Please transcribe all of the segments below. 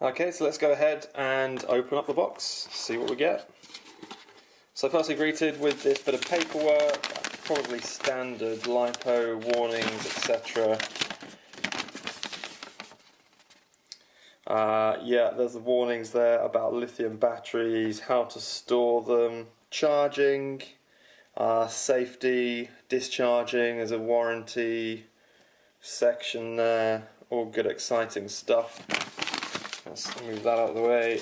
Okay, so let's go ahead and open up the box, see what we get. So firstly greeted with this bit of paperwork, probably standard LiPo warnings, etc. Yeah, there's the warnings there about lithium batteries, how to store them, charging, safety, discharging, there's a warranty section there, all good exciting stuff. Let's move that out of the way.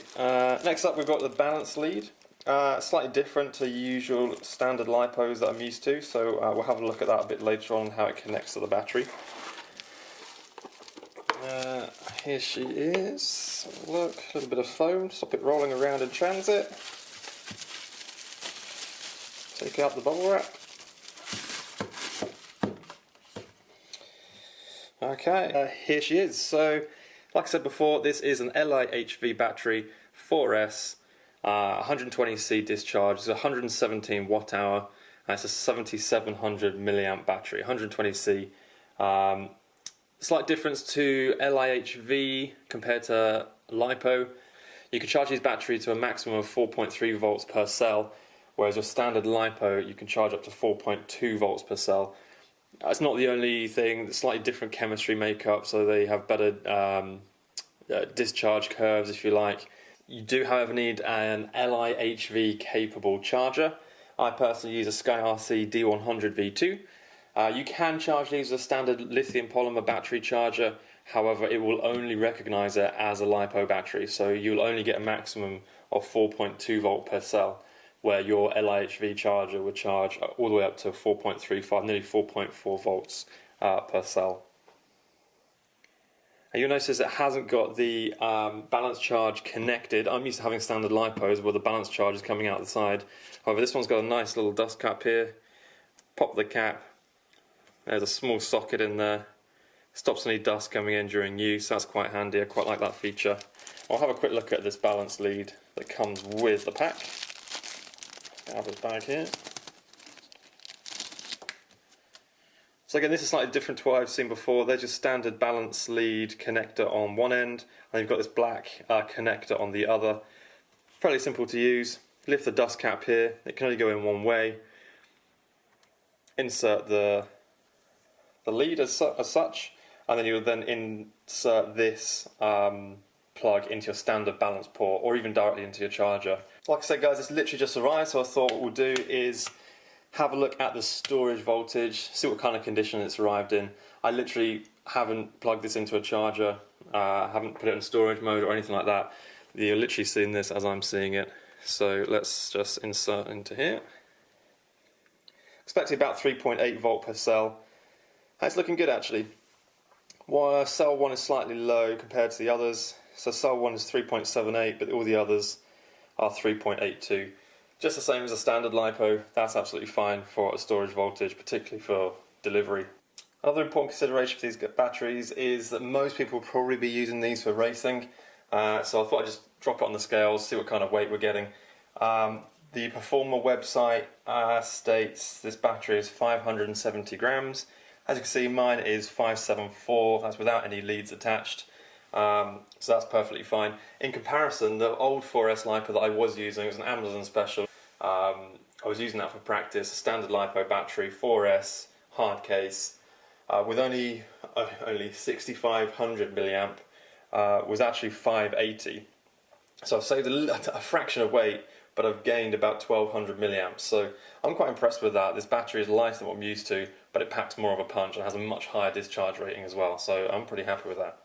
Next up we've got the balance lead. Slightly different to the usual standard LiPos that I'm used to, so we'll have a look at that a bit later on, how it connects to the battery. Here she is. Look, a little bit of foam, stop it rolling around in transit. Take out the bubble wrap. Okay, here she is. So, like I said before, this is an LIHV battery 4S, 120C discharge, it's 117 watt hour, and it's a 7700 milliamp battery, 120C. Slight difference to LIHV compared to LiPo. You can charge these batteries to a maximum of 4.3 volts per cell, whereas your standard LiPo you can charge up to 4.2 volts per cell. That's not the only thing, it's slightly different chemistry makeup, so they have better discharge curves if you like. You do however need an LIHV capable charger. I personally use a SkyRC D100 V2. You can charge these with a standard lithium polymer battery charger, however it will only recognise it as a LiPo battery, so you'll only get a maximum of 4.2 volt per cell, where your LIHV charger would charge all the way up to 4.35, nearly 4.4 volts per cell. And you'll notice it hasn't got the balance charge connected. I'm used to having standard LiPos where the balance charge is coming out the side. However, this one's got a nice little dust cap here. Pop the cap. There's a small socket in there. Stops any dust coming in during use. That's quite handy. I quite like that feature. I'll have a quick look at this balance lead that comes with the pack. Have this bag here. So again, this is slightly different to what I've seen before. There's your standard balance lead connector on one end, and you've got this black connector on the other. Fairly simple to use. Lift the dust cap here. It can only go in one way. Insert the lead as such, and then you'll then insert this plug into your standard balance port, or even directly into your charger. Like I said guys, it's literally just arrived, so I thought what we'll do is have a look at the storage voltage, see what kind of condition it's arrived in. I literally haven't plugged this into a charger, haven't put it in storage mode or anything like that. You're literally seeing this as I'm seeing it. So let's just insert into here. Expecting about 3.8 volt per cell. It's looking good actually. Cell 1 is slightly low compared to the others. So cell 1 is 3.78, but all the others are 3.82. Just the same as a standard LiPo. That's absolutely fine for a storage voltage, particularly for delivery. Another important consideration for these batteries is that most people will probably be using these for racing. So I thought I'd just drop it on the scales, see what kind of weight we're getting. The Performer website states this battery is 570 grams. As you can see, mine is 574, that's without any leads attached. So that's perfectly fine. In comparison, the old 4S LiPo that I was using was an Amazon special. I was using that for practice, a standard LiPo battery, 4S, hard case, with only 6500 milliamp, was actually 580. So I've saved a fraction of weight, but I've gained about 1200 milliamps. So I'm quite impressed with that. This battery is lighter than what I'm used to, but it packs more of a punch and has a much higher discharge rating as well. So I'm pretty happy with that.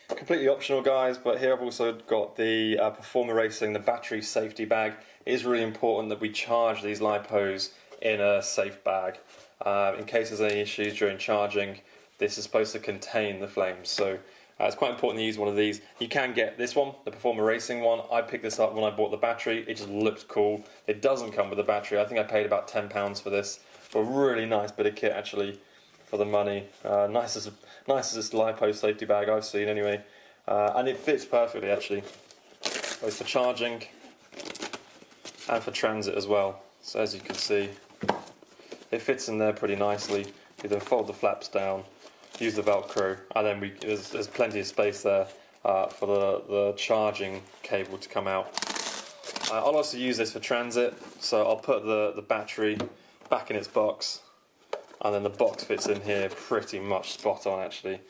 Completely optional guys, but here I've also got the Performer Racing, the battery safety bag. It is really important that we charge these LiPos in a safe bag. In case there's any issues during charging, this is supposed to contain the flames. So it's quite important to use one of these. You can get this one, the Performer Racing one. I picked this up when I bought the battery. It just looked cool. It doesn't come with the battery. I think I paid about £10 for this. For a really nice bit of kit actually for the money. Nicest LiPo safety bag I've seen anyway. And it fits perfectly actually, both for charging and for transit as well. So as you can see, it fits in there pretty nicely. You then fold the flaps down, use the Velcro, and then there's plenty of space there for the charging cable to come out. I'll also use this for transit, so I'll put the battery back in its box, and then the box fits in here pretty much spot on actually.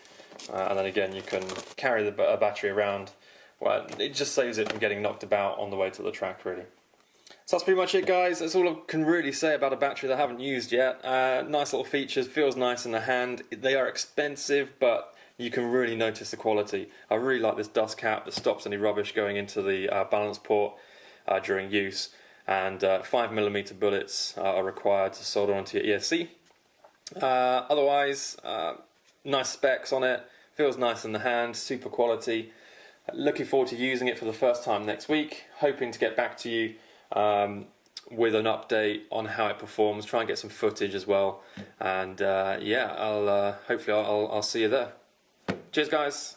And then again, you can carry the battery around. Well, it just saves it from getting knocked about on the way to the track, really. So that's pretty much it, guys. That's all I can really say about a battery that I haven't used yet. Nice little features, feels nice in the hand. They are expensive, but you can really notice the quality. I really like this dust cap that stops any rubbish going into the balance port during use. And 5mm bullets are required to solder onto your ESC. Otherwise, nice specs on it, feels nice in the hand, super quality. Looking forward to using it for the first time next week, hoping to get back to you with an update on how it performs, try and get some footage as well, and yeah, hopefully I'll see you there. Cheers guys.